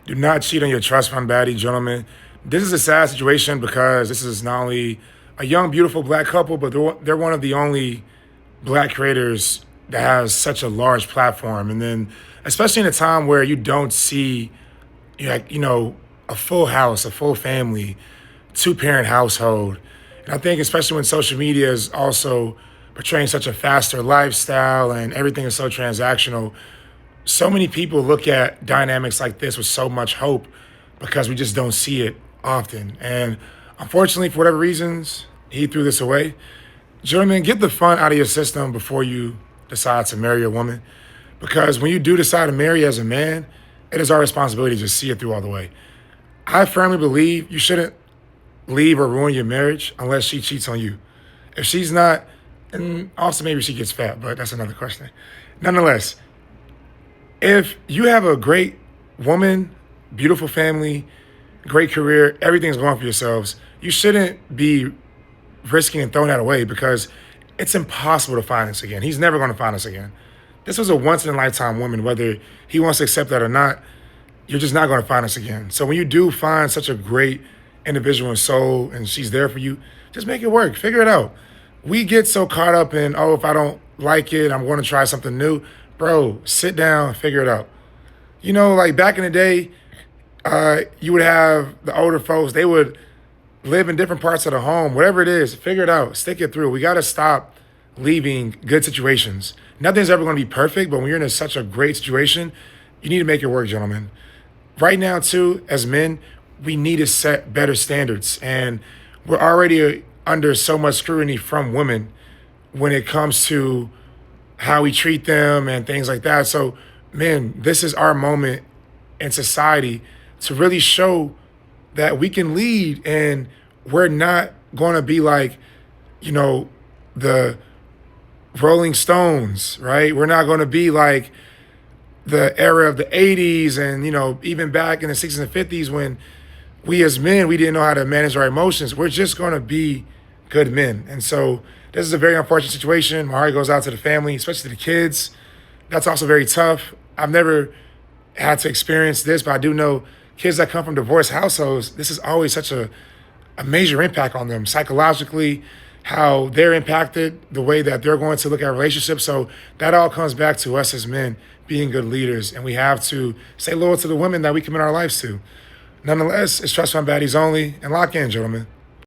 Do not cheat on your trust fund baddie, gentlemen. This is a sad situation because this is not only a young, beautiful black couple, but they're one of the only black creators that has such a large platform. And then, especially in a time where you don't see, like, a full house, a full family, two-parent household. And I think especially when social media is also portraying such a faster lifestyle and everything is so transactional, so many people look at dynamics like this with so much hope because we just don't see it often. And unfortunately, for whatever reasons, he threw this away. Gentlemen, get the fun out of your system before you decide to marry a woman. Because when you do decide to marry as a man, it is our responsibility to just see it through all the way. I firmly believe you shouldn't leave or ruin your marriage unless she cheats on you. If she's not, and also maybe she gets fat, but that's another question. Nonetheless, if you have a great woman, beautiful family, great career, everything's going for yourselves, you shouldn't be risking and throwing that away because it's impossible to find this again. He's never going to find us again. This was a once-in-a-lifetime woman. Whether he wants to accept that or not, you're just not going to find us again. So when you do find such a great individual and soul and she's there for you, just make it work. Figure it out. We get so caught up in, oh, if I don't like it, I'm going to try something new. Bro, sit down, figure it out. Like back in the day, you would have the older folks, they would live in different parts of the home, whatever it is, figure it out, stick it through. We got to stop leaving good situations. Nothing's ever going to be perfect, but when you're in such a great situation, you need to make it work, gentlemen. Right now, too, as men, we need to set better standards. And we're already under so much scrutiny from women when it comes to how we treat them and things like that. So, men, this is our moment in society to really show that we can lead and we're not going to be like, the Rolling Stones, right? We're not going to be like the era of the 80s and, even back in the 60s and 50s when we as men, we didn't know how to manage our emotions. We're just going to be good men. And so this is a very unfortunate situation. My heart goes out to the family, especially to the kids. That's also very tough. I've never had to experience this, but I do know kids that come from divorced households, this is always such a major impact on them psychologically, how they're impacted, the way that they're going to look at relationships. So that all comes back to us as men being good leaders, and we have to stay loyal to the women that we commit our lives to. Nonetheless, it's Trust Fund Baddies only, and lock in, gentlemen.